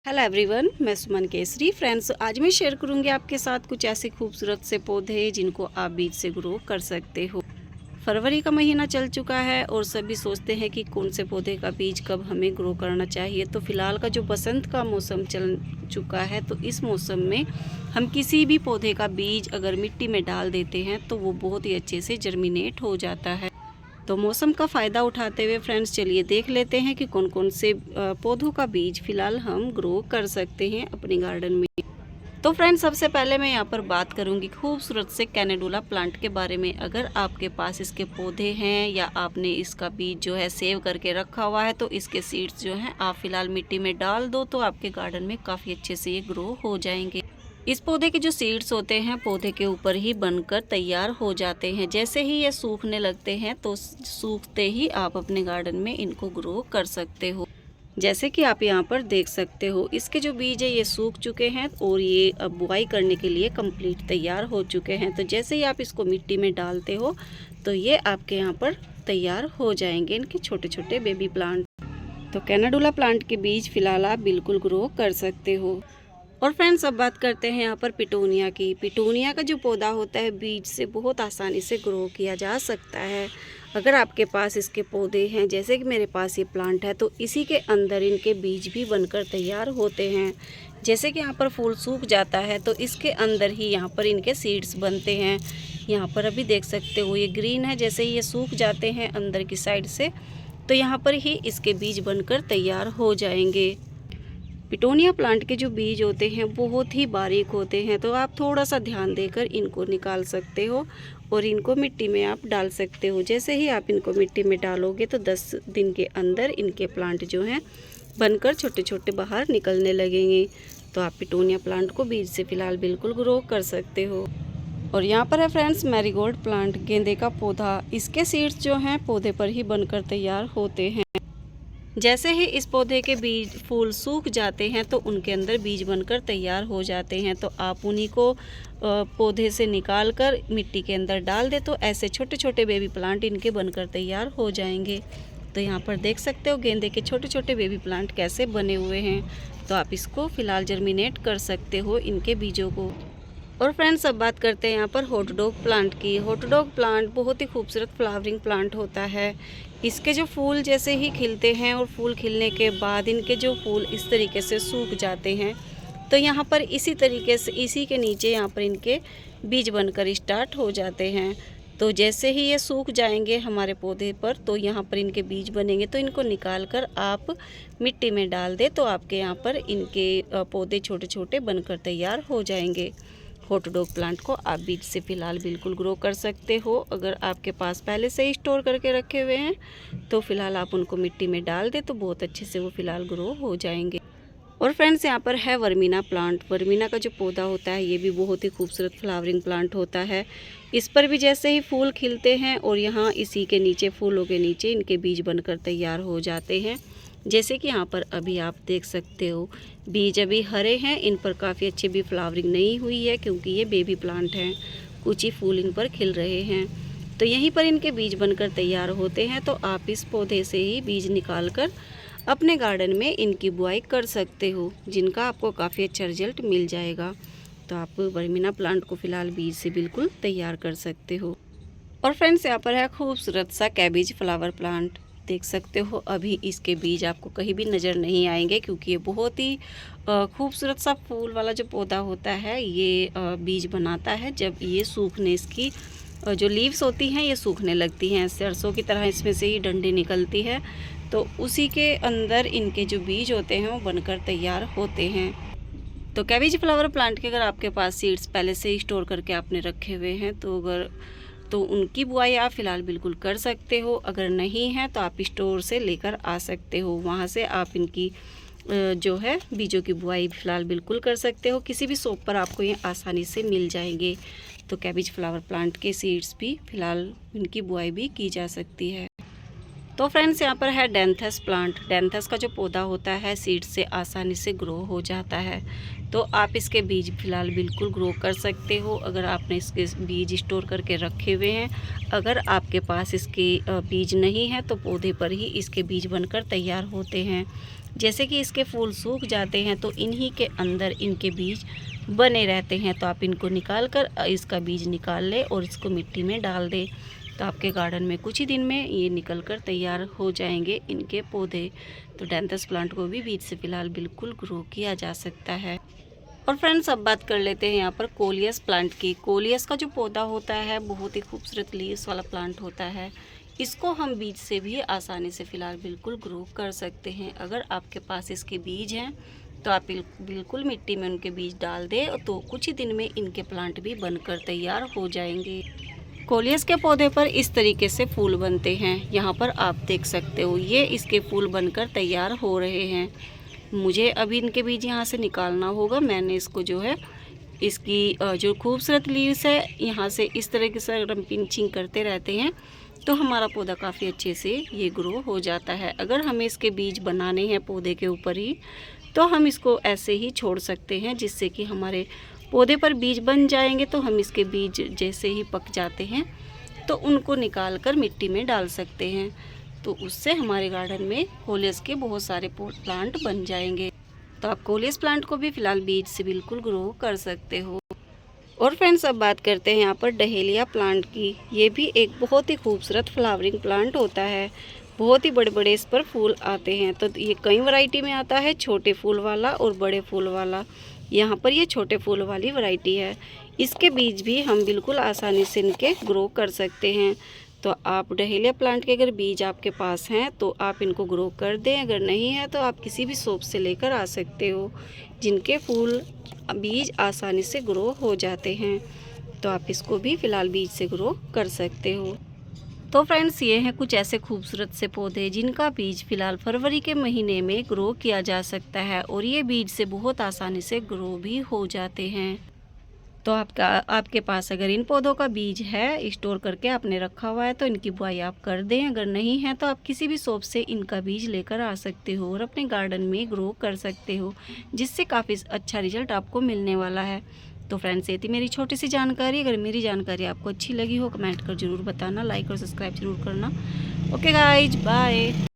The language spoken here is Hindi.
हेलो एवरीवन, मैं सुमन केसरी। फ्रेंड्स, आज मैं शेयर करूंगी आपके साथ कुछ ऐसे खूबसूरत से पौधे जिनको आप बीज से ग्रो कर सकते हो। फरवरी का महीना चल चुका है और सभी सोचते हैं कि कौन से पौधे का बीज कब हमें ग्रो करना चाहिए। तो फिलहाल का जो बसंत का मौसम चल चुका है, तो इस मौसम में हम किसी भी पौधे का बीज अगर मिट्टी में डाल देते हैं तो वो बहुत ही अच्छे से जर्मिनेट हो जाता है। तो मौसम का फ़ायदा उठाते हुए फ्रेंड्स, चलिए देख लेते हैं कि कौन कौन से पौधों का बीज फ़िलहाल हम ग्रो कर सकते हैं अपने गार्डन में। तो फ्रेंड्स, सबसे पहले मैं यहाँ पर बात करूँगी खूबसूरत से कैनेडुला प्लांट के बारे में। अगर आपके पास इसके पौधे हैं या आपने इसका बीज जो है सेव करके रखा हुआ है, तो इसके सीड्स जो हैं आप फ़िलहाल मिट्टी में डाल दो तो आपके गार्डन में काफ़ी अच्छे से ये ग्रो हो जाएंगे। इस पौधे के जो सीड्स होते हैं पौधे के ऊपर ही बनकर तैयार हो जाते हैं। जैसे ही ये सूखने लगते हैं तो सूखते ही आप अपने गार्डन में इनको ग्रो कर सकते हो। जैसे कि आप यहाँ पर देख सकते हो, इसके जो बीज है ये सूख चुके हैं और ये अब बुआई करने के लिए कंप्लीट तैयार हो चुके हैं। तो जैसे ही आप इसको मिट्टी में डालते हो तो ये आपके यहाँ पर तैयार हो जाएंगे, इनके छोटे छोटे बेबी प्लांट। तो कैनाडुला प्लांट के बीज फिलहाल आप बिल्कुल ग्रो कर सकते हो। और फ्रेंड्स, अब बात करते हैं यहाँ पर पिटूनिया की। पिटूनिया का जो पौधा होता है बीज से बहुत आसानी से ग्रो किया जा सकता है। अगर आपके पास इसके पौधे हैं, जैसे कि मेरे पास ये प्लांट है, तो इसी के अंदर इनके बीज भी बनकर तैयार होते हैं। जैसे कि यहाँ पर फूल सूख जाता है तो इसके अंदर ही यहाँ पर इनके सीड्स बनते हैं। यहाँ पर अभी देख सकते हो ये ग्रीन है। जैसे ही ये सूख जाते हैं अंदर की साइड से, तो यहाँ पर ही इसके बीज बनकर तैयार हो जाएंगे। पिटोनिया प्लांट के जो बीज होते हैं बहुत ही बारीक होते हैं, तो आप थोड़ा सा ध्यान देकर इनको निकाल सकते हो और इनको मिट्टी में आप डाल सकते हो। जैसे ही आप इनको मिट्टी में डालोगे तो 10 दिन के अंदर इनके प्लांट जो हैं बनकर छोटे छोटे बाहर निकलने लगेंगे। तो आप पिटोनिया प्लांट को बीज से फ़िलहाल बिल्कुल ग्रो कर सकते हो। और यहाँ पर है फ्रेंड्स मैरीगोल्ड प्लांट, गेंदे का पौधा। इसके सीड्स जो हैं पौधे पर ही बनकर तैयार होते हैं। जैसे ही इस पौधे के बीज फूल सूख जाते हैं तो उनके अंदर बीज बनकर तैयार हो जाते हैं। तो आप उन्हीं को पौधे से निकाल कर मिट्टी के अंदर डाल दे तो ऐसे छोटे छोटे बेबी प्लांट इनके बनकर तैयार हो जाएंगे। तो यहाँ पर देख सकते हो गेंदे के छोटे छोटे बेबी प्लांट कैसे बने हुए हैं। तो आप इसको फ़िलहाल जर्मिनेट कर सकते हो इनके बीजों को। और फ्रेंड्स, अब बात करते हैं यहाँ पर हॉटडॉग प्लांट की। हॉटडॉग प्लांट बहुत ही खूबसूरत फ्लावरिंग प्लांट होता है। इसके जो फूल जैसे ही खिलते हैं और फूल खिलने के बाद इनके जो फूल इस तरीके से सूख जाते हैं, तो यहाँ पर इसी तरीके से इसी के नीचे यहाँ पर इनके बीज बनकर स्टार्ट हो जाते हैं। तो जैसे ही ये सूख जाएंगे हमारे पौधे पर तो यहाँ पर इनके बीज बनेंगे। तो इनको निकाल कर आप मिट्टी में डाल दें तो आपके यहाँ पर इनके पौधे छोटे छोटे बनकर तैयार हो जाएंगे। हॉटडॉग प्लांट को आप बीज से फ़िलहाल बिल्कुल ग्रो कर सकते हो। अगर आपके पास पहले से ही स्टोर करके रखे हुए हैं तो फ़िलहाल आप उनको मिट्टी में डाल दें तो बहुत अच्छे से वो फ़िलहाल ग्रो हो जाएंगे। और फ्रेंड्स, यहाँ पर है वर्मीना प्लांट। वर्मीना का जो पौधा होता है ये भी बहुत ही खूबसूरत फ्लावरिंग प्लांट होता है। इस पर भी जैसे ही फूल खिलते हैं और यहाँ इसी के नीचे फूलों के नीचे इनके बीज बनकर तैयार हो जाते हैं। जैसे कि यहाँ पर अभी आप देख सकते हो बीज अभी हरे हैं, इन पर काफ़ी अच्छी भी फ्लावरिंग नहीं हुई है क्योंकि ये बेबी प्लांट हैं। कुछ ही फूल इन पर खिल रहे हैं। तो यहीं पर इनके बीज बनकर तैयार होते हैं। तो आप इस पौधे से ही बीज निकाल कर अपने गार्डन में इनकी बुआई कर सकते हो, जिनका आपको काफ़ी अच्छा रिजल्ट मिल जाएगा। तो आप वर्मीना प्लांट को फ़िलहाल बीज से बिल्कुल तैयार कर सकते हो। और फ्रेंड्स, यहाँ पर है खूबसूरत सा कैबेज फ्लावर प्लांट। देख सकते हो अभी इसके बीज आपको कहीं भी नज़र नहीं आएंगे क्योंकि ये बहुत ही खूबसूरत सा फूल वाला जो पौधा होता है ये बीज बनाता है जब ये सूखने इसकी जो लीव्स होती हैं ये सूखने लगती हैं। सरसों की तरह इसमें से ही डंडी निकलती है, तो उसी के अंदर इनके जो बीज होते हैं वो बनकर तैयार होते हैं। तो कैबेज फ्लावर प्लांट के अगर आपके पास सीड्स पहले से ही स्टोर करके आपने रखे हुए हैं तो उनकी बुआई आप फ़िलहाल बिल्कुल कर सकते हो। अगर नहीं है तो आप स्टोर से लेकर आ सकते हो, वहाँ से आप इनकी जो है बीजों की बुआई फ़िलहाल बिल्कुल कर सकते हो। किसी भी शॉप पर आपको ये आसानी से मिल जाएंगे। तो कैबेज फ्लावर प्लांट के सीड्स भी फ़िलहाल इनकी बुआई भी की जा सकती है। तो फ्रेंड्स, यहाँ पर है डेंथस प्लांट। डेंथस का जो पौधा होता है सीड से आसानी से ग्रो हो जाता है। तो आप इसके बीज फ़िलहाल बिल्कुल ग्रो कर सकते हो अगर आपने इसके बीज स्टोर करके रखे हुए हैं। अगर आपके पास इसके बीज नहीं है तो पौधे पर ही इसके बीज बनकर तैयार होते हैं। जैसे कि इसके फूल सूख जाते हैं तो इन्हीं के अंदर इनके बीज बने रहते हैं। तो आप इनको निकाल कर इसका बीज निकाल लें और इसको मिट्टी में डाल दें। तो आपके गार्डन में कुछ ही दिन में ये निकल कर तैयार हो जाएंगे इनके पौधे। तो डैंथस प्लांट को भी बीज से फ़िलहाल बिल्कुल ग्रो किया जा सकता है। और फ्रेंड्स, अब बात कर लेते हैं यहाँ पर कोलियस प्लांट की। कोलियस का जो पौधा होता है बहुत ही खूबसूरत लीव्स वाला प्लांट होता है। इसको हम बीज से भी आसानी से फ़िलहाल बिल्कुल ग्रो कर सकते हैं। अगर आपके पास इसके बीज हैं तो आप बिल्कुल मिट्टी में उनके बीज डाल दें तो कुछ ही दिन में इनके प्लांट भी बनकर तैयार हो जाएंगे। कोलियस के पौधे पर इस तरीके से फूल बनते हैं। यहाँ पर आप देख सकते हो ये इसके फूल बनकर तैयार हो रहे हैं। मुझे अभी इनके बीज यहाँ से निकालना होगा। मैंने इसको जो है इसकी जो खूबसूरत लीव्स है यहाँ से इस तरीके से अगर हम पिंचिंग करते रहते हैं तो हमारा पौधा काफ़ी अच्छे से ये ग्रो हो जाता है। अगर हमें इसके बीज बनाने हैं पौधे के ऊपर ही तो हम इसको ऐसे ही छोड़ सकते हैं, जिससे कि हमारे पौधे पर बीज बन जाएंगे। तो हम इसके बीज जैसे ही पक जाते हैं तो उनको निकाल कर मिट्टी में डाल सकते हैं। तो उससे हमारे गार्डन में कोलियस के बहुत सारे प्लांट बन जाएंगे। तो आप कोलियस प्लांट को भी फ़िलहाल बीज से बिल्कुल ग्रो कर सकते हो। और फ्रेंड्स, अब बात करते हैं यहाँ पर डहेलिया प्लांट की। ये भी एक बहुत ही खूबसूरत फ्लावरिंग प्लांट होता है। बहुत ही बड़े बड़े इस पर फूल आते हैं। तो ये कई वैरायटी में आता है, छोटे फूल वाला और बड़े फूल वाला। यहाँ पर ये छोटे फूल वाली वैरायटी है। इसके बीज भी हम बिल्कुल आसानी से इनके ग्रो कर सकते हैं। तो आप डहेलिया प्लांट के अगर बीज आपके पास हैं तो आप इनको ग्रो कर दें। अगर नहीं है तो आप किसी भी शॉप से लेकर आ सकते हो, जिनके फूल बीज आसानी से ग्रो हो जाते हैं। तो आप इसको भी फ़िलहाल बीज से ग्रो कर सकते हो। तो फ्रेंड्स, ये हैं कुछ ऐसे खूबसूरत से पौधे जिनका बीज फ़िलहाल फरवरी के महीने में ग्रो किया जा सकता है और ये बीज से बहुत आसानी से ग्रो भी हो जाते हैं। तो आपके पास अगर इन पौधों का बीज है, स्टोर करके आपने रखा हुआ है, तो इनकी बुआई आप कर दें। अगर नहीं है तो आप किसी भी शॉप से इनका बीज लेकर आ सकते हो और अपने गार्डन में ग्रो कर सकते हो, जिससे काफ़ी अच्छा रिजल्ट आपको मिलने वाला है। तो फ्रेंड्स, ये थी मेरी छोटी सी जानकारी। अगर मेरी जानकारी आपको अच्छी लगी हो कमेंट कर ज़रूर बताना, लाइक और सब्सक्राइब जरूर करना। Okay guys, bye.